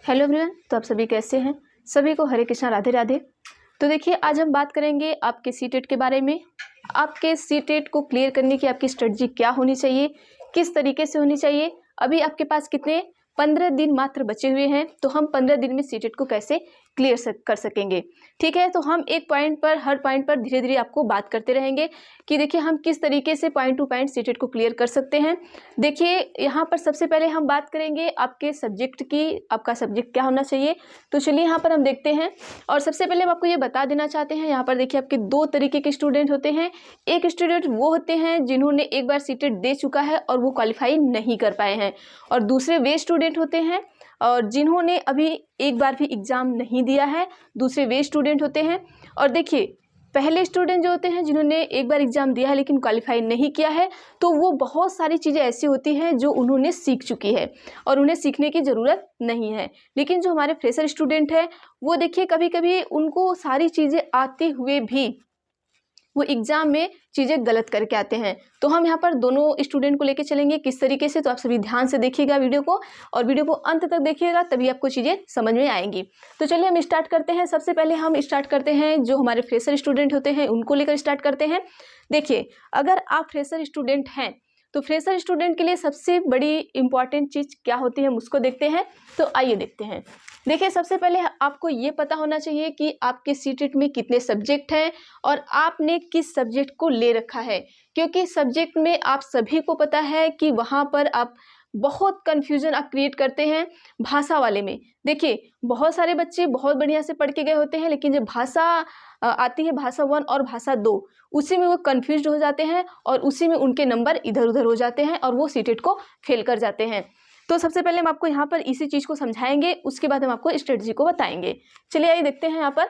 Hello everyone. तो आप सभी कैसे हैं? सभी को हरे कृष्णा, राधे राधे। तो देखिए, आज हम बात करेंगे आपके सीटेट के बारे में। आपके सीटेट को क्लियर करने की आपकी स्ट्रेटजी क्या होनी चाहिए, किस तरीके से होनी चाहिए। अभी आपके पास कितने 15 दिन मात्र बचे हुए हैं, तो हम 15 दिन में सीटेट को कैसे क्लियर कर सकेंगे। ठीक है, तो हम एक पॉइंट पर, हर पॉइंट पर धीरे धीरे आपको बात करते रहेंगे कि देखिए हम किस तरीके से पॉइंट टू पॉइंट सीटेट को क्लियर कर सकते हैं। देखिए, यहाँ पर सबसे पहले हम बात करेंगे आपके सब्जेक्ट की। आपका सब्जेक्ट क्या होना चाहिए, तो चलिए यहाँ पर हम देखते हैं। और सबसे पहले हम आपको ये बता देना चाहते हैं, यहाँ पर देखिए आपके दो तरीके के स्टूडेंट होते हैं। एक स्टूडेंट वो होते हैं जिन्होंने एक बार सीटेट दे चुका है और वो क्वालिफाई नहीं कर पाए हैं, और दूसरे वे स्टूडेंट होते हैं और जिन्होंने अभी एक बार भी एग्ज़ाम नहीं दिया है, दूसरे वे स्टूडेंट होते हैं। और देखिए, पहले स्टूडेंट जो होते हैं जिन्होंने एक बार एग्ज़ाम दिया है लेकिन क्वालिफाई नहीं किया है, तो वो बहुत सारी चीज़ें ऐसी होती हैं जो उन्होंने सीख चुकी है और उन्हें सीखने की ज़रूरत नहीं है। लेकिन जो हमारे फ्रेशर स्टूडेंट है, वो देखिए कभी कभी उनको सारी चीज़ें आते हुए भी वो एग्ज़ाम में चीज़ें गलत करके आते हैं। तो हम यहाँ पर दोनों स्टूडेंट को लेके चलेंगे किस तरीके से। तो आप सभी ध्यान से देखिएगा वीडियो को, और वीडियो को अंत तक देखिएगा, तभी आपको चीज़ें समझ में आएंगी। तो चलिए हम स्टार्ट करते हैं। सबसे पहले हम स्टार्ट करते हैं जो हमारे फ्रेशर स्टूडेंट होते हैं उनको लेकर स्टार्ट करते हैं। देखिए, अगर आप फ्रेशर स्टूडेंट हैं तो फ्रेशर स्टूडेंट के लिए सबसे बड़ी इंपॉर्टेंट चीज़ क्या होती है, हम उसको देखते हैं। तो आइए देखते हैं। देखिए, सबसे पहले आपको ये पता होना चाहिए कि आपके सीटेट में कितने सब्जेक्ट हैं और आपने किस सब्जेक्ट को ले रखा है। क्योंकि सब्जेक्ट में आप सभी को पता है कि वहाँ पर आप बहुत कन्फ्यूजन आप क्रिएट करते हैं भाषा वाले में। देखिए, बहुत सारे बच्चे बहुत बढ़िया से पढ़ के गए होते हैं, लेकिन जब भाषा आती है, भाषा 1 और भाषा 2, उसी में वो कन्फ्यूज हो जाते हैं और उसी में उनके नंबर इधर उधर हो जाते हैं और वो सीटेट को फेल कर जाते हैं। तो सबसे पहले हम आपको यहाँ पर इसी चीज़ को समझाएंगे, उसके बाद हम आपको स्ट्रेटजी को बताएंगे। चलिए आइए देखते हैं। यहाँ पर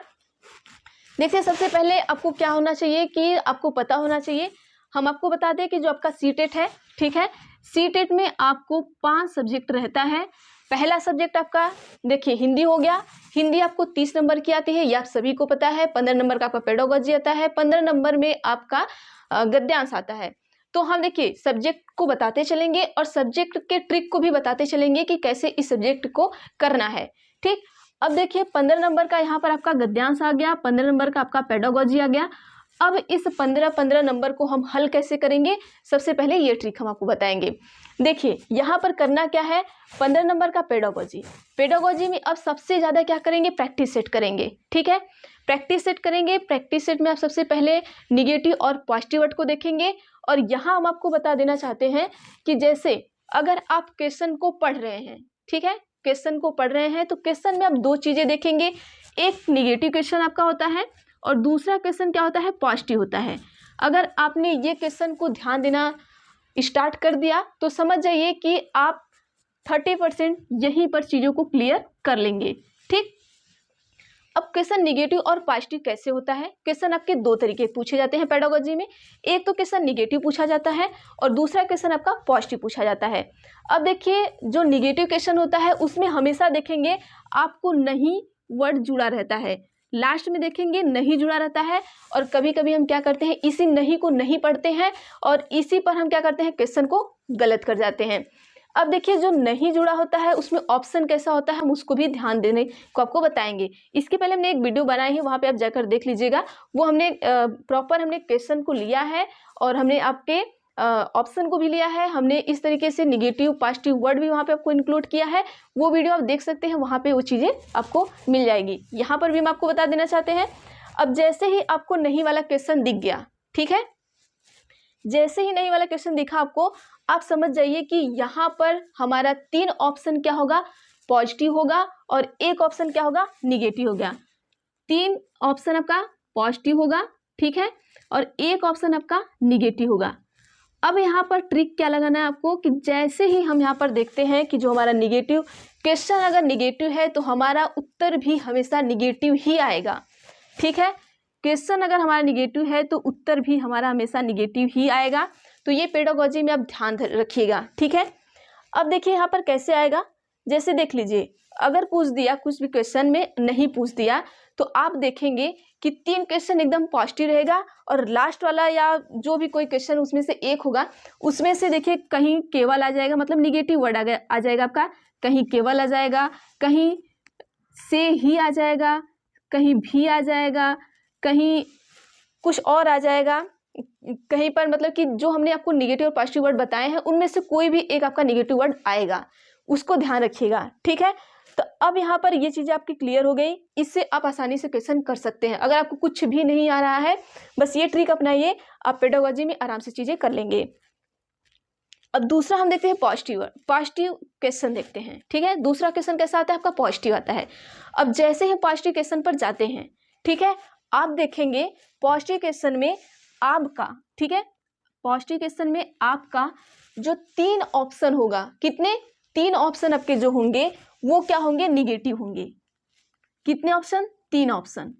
देखिए, सबसे पहले आपको क्या होना चाहिए कि आपको पता होना चाहिए। हम आपको बता दें कि जो आपका सीटेट है, ठीक है, सीटेट में आपको 5 सब्जेक्ट रहता है। पहला सब्जेक्ट आपका देखिए हिंदी हो गया। हिंदी आपको 30 नंबर की आती है, ये आप सभी को पता है। 15 नंबर का आपका पेडागोजी आता है, 15 नंबर में आपका गद्यांश आता है। तो हम देखिए सब्जेक्ट को बताते चलेंगे और सब्जेक्ट के ट्रिक को भी बताते चलेंगे कि कैसे इस सब्जेक्ट को करना है। ठीक, अब देखिए 15 नंबर का यहाँ पर आपका गद्यांश आ गया, 15 नंबर का आपका पेडागोजी आ गया। अब इस 15 नंबर को हम हल कैसे करेंगे, सबसे पहले ये ट्रिक हम आपको बताएंगे। देखिए, यहाँ पर करना क्या है, 15 नंबर का पेडागोजी में अब सबसे ज़्यादा क्या करेंगे, प्रैक्टिस सेट करेंगे। ठीक है, प्रैक्टिस सेट करेंगे। प्रैक्टिस सेट में आप सबसे पहले निगेटिव और पॉजिटिव वर्ड को देखेंगे। और यहाँ हम आपको बता देना चाहते हैं कि जैसे अगर आप क्वेश्चन को पढ़ रहे हैं, ठीक है, क्वेश्चन को पढ़ रहे हैं, तो क्वेश्चन में आप 2 चीज़ें देखेंगे। एक नेगेटिव क्वेश्चन आपका होता है और दूसरा क्वेश्चन क्या होता है, पॉजिटिव होता है। अगर आपने ये क्वेश्चन को ध्यान देना स्टार्ट कर दिया तो समझ जाइए कि आप 30% यहीं पर चीज़ों को क्लियर कर लेंगे। ठीक, अब क्वेश्चन निगेटिव और पॉजिटिव कैसे होता है। क्वेश्चन आपके 2 तरीके पूछे जाते हैं पेडागोजी में। एक तो क्वेश्चन निगेटिव पूछा जाता है और दूसरा क्वेश्चन आपका पॉजिटिव पूछा जाता है। अब देखिए, जो निगेटिव क्वेश्चन होता है उसमें हमेशा देखेंगे आपको नहीं वर्ड जुड़ा रहता है, लास्ट में देखेंगे नहीं जुड़ा रहता है। और कभी कभी हम क्या करते हैं, इसी नहीं को नहीं पढ़ते हैं और इसी पर हम क्या करते हैं, क्वेश्चन को गलत कर जाते हैं। अब देखिए, जो नहीं जुड़ा होता है उसमें ऑप्शन कैसा होता है, हम उसको भी ध्यान देने को आपको बताएंगे। इसके पहले हमने एक वीडियो बनाई है, वहाँ पे आप जाकर देख लीजिएगा। वो हमने प्रॉपर हमने क्वेश्चन को लिया है और हमने आपके ऑप्शन को भी लिया है। हमने इस तरीके से निगेटिव पॉजिटिव वर्ड भी वहाँ पे आपको इंक्लूड किया है। वो वीडियो आप देख सकते हैं, वहाँ पे वो चीज़ें आपको मिल जाएगी। यहाँ पर भी हम आपको बता देना चाहते हैं। अब जैसे ही आपको नहीं वाला क्वेश्चन दिख गया, ठीक है, जैसे ही नहीं वाला क्वेश्चन दिखा आपको, आप समझ जाइए कि यहाँ पर हमारा 3 ऑप्शन क्या होगा, पॉजिटिव होगा और एक ऑप्शन क्या होगा, निगेटिव होगा। 3 ऑप्शन आपका पॉजिटिव होगा, ठीक है, और एक ऑप्शन आपका निगेटिव होगा। अब यहाँ पर ट्रिक क्या लगाना है आपको कि जैसे ही हम यहाँ पर देखते हैं कि जो हमारा निगेटिव क्वेश्चन अगर निगेटिव है तो हमारा उत्तर भी हमेशा निगेटिव ही आएगा। ठीक है, क्वेश्चन अगर हमारा निगेटिव है तो उत्तर भी हमारा हमेशा निगेटिव ही आएगा। तो ये पेडागोजी में आप ध्यान रखिएगा। ठीक है, अब देखिए यहाँ पर कैसे आएगा, जैसे देख लीजिए, अगर पूछ दिया कुछ भी क्वेश्चन में नहीं पूछ दिया तो आप देखेंगे कि 3 क्वेश्चन एकदम पॉजिटिव रहेगा और लास्ट वाला या जो भी कोई क्वेश्चन उसमें से एक होगा, उसमें से देखिए कहीं केवल आ जाएगा, मतलब निगेटिव वर्ड आ जाएगा आपका कहीं केवल आ जाएगा, कहीं से ही आ जाएगा, कहीं भी आ जाएगा, कहीं कुछ और आ जाएगा, कहीं पर मतलब कि जो हमने आपको निगेटिव और पॉजिटिव वर्ड बताए हैं उनमें से कोई भी एक आपका निगेटिव वर्ड आएगा, उसको ध्यान रखिएगा, ठीक है। तो अब यहाँ पर ये चीज़ें आपकी क्लियर हो गई, इससे आप आसानी से क्वेश्चन कर सकते हैं। अगर आपको कुछ भी नहीं आ रहा है, बस ये ट्रिक अपनाइए, आप पेडागोजी में आराम से चीज़ें कर लेंगे। अब दूसरा हम देखते हैं पॉजिटिव क्वेश्चन देखते हैं, ठीक है। दूसरा क्वेश्चन कैसा आता है आपका, पॉजिटिव आता है। अब जैसे हम पॉजिटिव क्वेश्चन पर जाते हैं, ठीक है, आप देखेंगे पॉजिटिव क्वेश्चन में आपका, ठीक है, पॉजिटिव क्वेश्चन में आपका जो 3 ऑप्शन होगा, कितने 3 ऑप्शन आपके जो होंगे वो क्या होंगे, निगेटिव होंगे। कितने ऑप्शन, 3 ऑप्शन,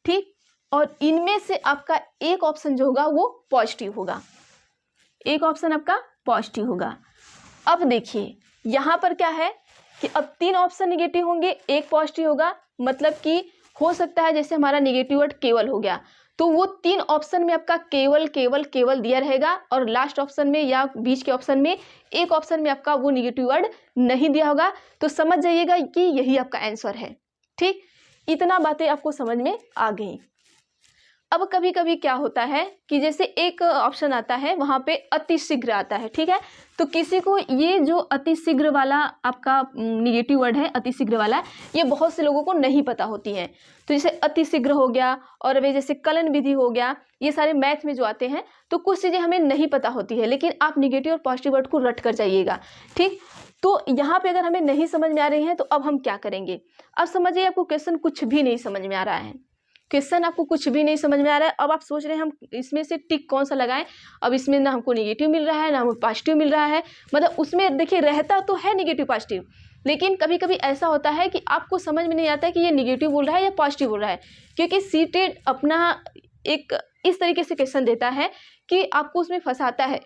ठीक। और इनमें से आपका एक ऑप्शन जो होगा वो पॉजिटिव होगा, एक ऑप्शन आपका पॉजिटिव होगा। अब देखिए यहाँ पर क्या है कि अब 3 ऑप्शन निगेटिव होंगे, एक पॉजिटिव होगा, मतलब कि हो सकता है जैसे हमारा निगेटिव वर्ड केवल हो गया, तो वो 3 ऑप्शन में आपका केवल केवल केवल दिया रहेगा, और लास्ट ऑप्शन में या बीच के ऑप्शन में एक ऑप्शन में आपका वो निगेटिव वर्ड नहीं दिया होगा। तो समझ जाइएगा कि यही आपका आंसर है, ठीक। इतना बातें आपको समझ में आ गई। अब कभी कभी क्या होता है कि जैसे एक ऑप्शन आता है वहाँ पे अतिशीघ्र आता है, ठीक है। तो किसी को ये जो अतिशीघ्र वाला आपका निगेटिव वर्ड है, अतिशीघ्र वाला, ये बहुत से लोगों को नहीं पता होती है। तो जैसे अतिशीघ्र हो गया, और वे जैसे कलन विधि हो गया, ये सारे मैथ में जो आते हैं, तो कुछ चीज़ें हमें नहीं पता होती है, लेकिन आप निगेटिव और पॉजिटिव वर्ड को रट कर जाइएगा, ठीक। तो यहाँ पे अगर हमें नहीं समझ में आ रही है तो अब हम क्या करेंगे। अब समझिए आपको क्वेश्चन कुछ भी नहीं समझ में आ रहा है, क्वेश्चन आपको कुछ भी नहीं समझ में आ रहा है। अब आप सोच रहे हैं हम इसमें से टिक कौन सा लगाएं। अब इसमें ना हमको निगेटिव मिल रहा है ना हमको पॉजिटिव मिल रहा है, मतलब उसमें देखिए रहता तो है निगेटिव पॉजिटिव, लेकिन कभी कभी ऐसा होता है कि आपको समझ में नहीं आता है कि ये निगेटिव बोल रहा है या पॉजिटिव बोल रहा है, क्योंकि सीटेड अपना एक इस तरीके से क्वेश्चन देता है कि आपको उसमें फंसाता है,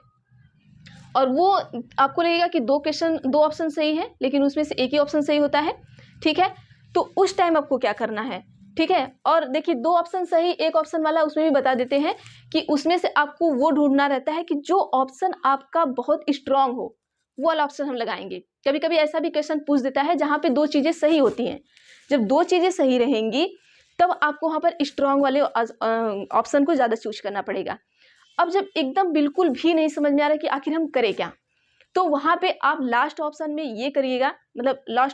और वो आपको लगेगा कि 2 ऑप्शन सही है, लेकिन उसमें से एक ही ऑप्शन सही होता है, ठीक है। तो उस टाइम आपको क्या करना है, ठीक है। और देखिए 2 ऑप्शन सही, एक ऑप्शन वाला, उसमें भी बता देते हैं कि उसमें से आपको वो ढूंढना रहता है कि जो ऑप्शन आपका बहुत स्ट्रांग हो, वो वाला ऑप्शन हम लगाएंगे। कभी कभी ऐसा भी क्वेश्चन पूछ देता है जहाँ पे 2 चीज़ें सही होती हैं, जब 2 चीज़ें सही रहेंगी तब आपको वहाँ पर स्ट्रांग वाले ऑप्शन को ज़्यादा चूज करना पड़ेगा। अब जब एकदम बिल्कुल भी नहीं समझ में आ रहा कि आखिर हम करें क्या, तो वहाँ पे आप लास्ट ऑप्शन में ये करिएगा, मतलब लास्ट